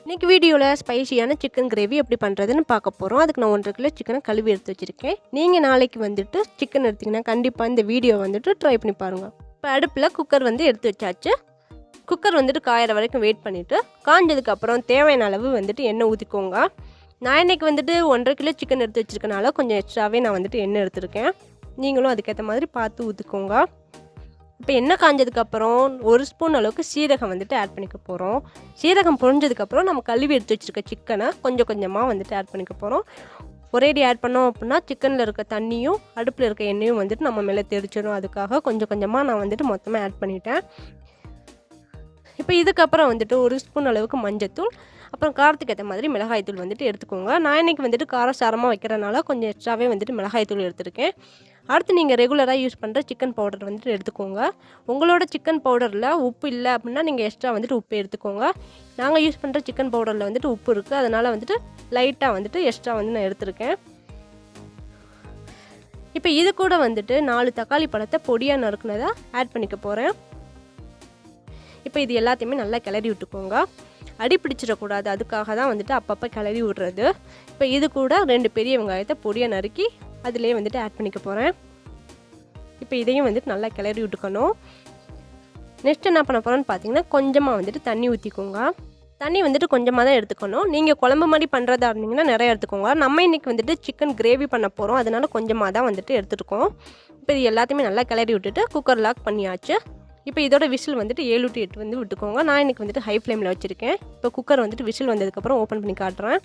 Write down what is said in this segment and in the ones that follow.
இன்றைக்கி வீடியோவில் ஸ்பைசியான chicken gravy எப்படி பண்ணுறதுன்னு பார்க்க போகிறோம். அதுக்கு நான் 1.5 கிலோ சிக்கனை கழுவி எடுத்து வச்சுருக்கேன். நீங்கள் நாளைக்கு வந்துட்டு சிக்கன் எடுத்திங்கன்னா கண்டிப்பாக இந்த வீடியோ வந்துட்டு ட்ரை பண்ணி பாருங்கள். இப்போ அடுப்பில் குக்கர் எடுத்து வச்சாச்சு. குக்கர் காயிற வரைக்கும் வெயிட் பண்ணிவிட்டு காஞ்சதுக்கப்புறம் தேவையான அளவு எண்ணெய் ஊற்றிக்கோங்க. நான் இன்றைக்கி 1.5 கிலோ சிக்கன் எடுத்து வச்சுருக்கனால கொஞ்சம் எக்ஸ்ட்ராவே நான் எண்ணெய் எடுத்துருக்கேன். நீங்களும் அதுக்கேற்ற மாதிரி பார்த்து ஊற்றிக்கோங்க. இப்போ எண்ணெய் காஞ்சதுக்கப்புறம் 1 ஸ்பூன் அளவுக்கு சீரகம் ஆட் பண்ணிக்க போகிறோம். சீரகம் பொரிஞ்சதுக்கப்புறம் நம்ம கழுவி எடுத்து வச்சுருக்க சிக்கனை கொஞ்சம் கொஞ்சமாக ஆட் பண்ணிக்க போகிறோம். ஒரேடி ஆட் பண்ணோம் அப்படின்னா சிக்கனில் இருக்க தண்ணியும் அடுப்பில் இருக்க எண்ணெயும் நம்ம மேலே தெரிச்சிடும். அதுக்காக கொஞ்சம் கொஞ்சமாக நான் மொத்தமாக ஆட் பண்ணிட்டேன். இப்போ இதுக்கப்புறம் 1 ஸ்பூன் அளவுக்கு மஞ்சத்தூள், அப்புறம் காரத்துக்கு ஏற்ற மாதிரி மிளகாய்த்தூள் எடுத்துக்கோங்க. நான் இன்றைக்கி காரம் சாரமாக வைக்கிறனால கொஞ்சம் எக்ஸ்ட்ராவே மிளகாய்த்தூள் எடுத்துருக்கேன். அடுத்து நீங்கள் ரெகுலராக யூஸ் பண்ணுற சிக்கன் பவுடர் எடுத்துக்கோங்க. உங்களோட சிக்கன் பவுடரில் உப்பு இல்லை அப்படின்னா நீங்கள் எக்ஸ்ட்ரா உப்பு எடுத்துக்கோங்க. நாங்கள் யூஸ் பண்ணுற சிக்கன் பவுடரில் உப்பு இருக்குது, அதனால் லைட்டாக எக்ஸ்ட்ரா நான் எடுத்துருக்கேன். இப்போ இது கூட 4 தக்காளி பழத்தை பொடியாக நறுக்குனதை ஆட் பண்ணிக்க போகிறேன். இப்போ இது எல்லாத்தையுமே நல்லா கிளறி விட்டுக்கோங்க. அடி பிடிச்சிடக்கூடாது, அதுக்காக தான் அப்பப்போ கிளறி விடுறது. இப்போ இது கூட 2 பெரிய வெங்காயத்தை பொடியாக நறுக்கி அதிலே ஆட் பண்ணிக்க போகிறேன். இப்போ இதையும் நல்லா கிளறி விட்டுக்கணும். நெக்ஸ்ட் என்ன பண்ண போகிறோன்னு பார்த்தீங்கன்னா கொஞ்சமாக தண்ணி ஊற்றிக்கோங்க. தண்ணி கொஞ்சமாக தான் எடுத்துக்கணும். நீங்கள் குழம்பு மாதிரி பண்ணுறதா இருந்தீங்கன்னா நிறைய எடுத்துக்கோங்க. நம்ம இன்றைக்கி சிக்கன் கிரேவி பண்ண போகிறோம், அதனால கொஞ்சமாக தான் எடுத்துருக்கோம். இப்போ இது எல்லாத்தையுமே நல்லா கிளறி விட்டுட்டு குக்கர் லாக் பண்ணியாச்சு. இப்போ இதோட விசில் 7 to 8 விட்டுக்கோங்க. நான் இன்றைக்கி ஹை ஃப்ளேமில் வச்சுருக்கேன். இப்போ குக்கர் விசில் வந்ததுக்கப்புறம் ஓப்பன் பண்ணி காட்டுறேன்.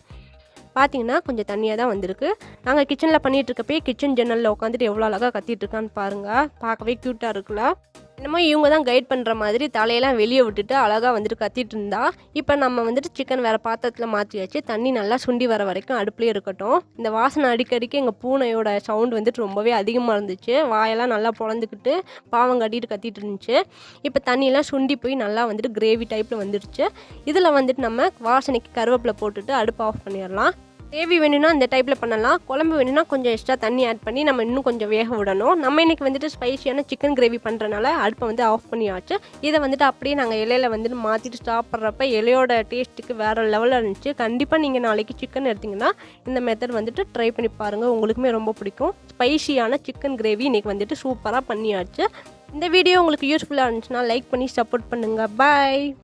பார்த்தீங்கன்னா கொஞ்சம் தண்ணியாக தான் வந்திருக்கு. நாங்கள் கிச்சனில் பண்ணிகிட்டு இருக்கப்பே கிச்சன் ஜன்னலில் உட்காந்துட்டு எவ்வளோ அழகாக கத்திட்டு இருக்கான்னு பாருங்கள். பார்க்கவே க்யூட்டாக இருக்குல்ல. என்னமோ இவங்க தான் கைட் பண்ணுற மாதிரி தலையெல்லாம் வெளியே விட்டுட்டு அழகாக கத்திட்டு இருந்தா. இப்போ நம்ம சிக்கன் வேறு பாத்திரத்தில் மாற்றியாச்சு. தண்ணி நல்லா சுண்டி வர வரைக்கும் அடுப்புலேயே இருக்கட்டும். இந்த வாசனை அடிக்கடிக்கு எங்கள் பூனையோட சவுண்ட் ரொம்பவே அதிகமாக இருந்துச்சு. வாயெல்லாம் நல்லா பொழந்துக்கிட்டு பாவம் கட்டிட்டு கத்திட்டு இருந்துச்சு. இப்போ தண்ணியெல்லாம் சுண்டி போய் நல்லா கிரேவி டைப்பில் வந்துடுச்சு. இதில் நம்ம வாசனைக்கு கருவேப்பிலை போட்டுட்டு அடுப்பு ஆஃப் பண்ணிடலாம். கிரேவி வேணும்னா இந்த டைப்பில் பண்ணலாம். குழம்பு வேணும்னா கொஞ்சம் எக்ஸ்ட்ரா தண்ணி ஆட் பண்ணி நம்ம இன்னும் கொஞ்சம் வேக விடணும். நம்ம இன்றைக்கி ஸ்பைசியான சிக்கன் கிரேவி பண்ணுறனால அடுப்பை ஆஃப் பண்ணியாச்சு. இதை அப்படியே நாங்கள் இலையில் மாற்றிட்டு சாப்பிட்றப்ப இலையோட டேஸ்ட்டுக்கு வேறு லெவலில் இருந்துச்சு. கண்டிப்பாக நீங்கள் நாளைக்கு சிக்கன் எடுத்திங்கன்னா இந்த மெத்தட் ட்ரை பண்ணி பாருங்கள். உங்களுக்குமே ரொம்ப பிடிக்கும். ஸ்பைசியான சிக்கன் கிரேவி இன்றைக்கி சூப்பராக பண்ணியாச்சு. இந்த வீடியோ உங்களுக்கு யூஸ்ஃபுல்லாக இருந்துச்சுன்னா லைக் பண்ணி சப்போர்ட் பண்ணுங்கள். பாய்.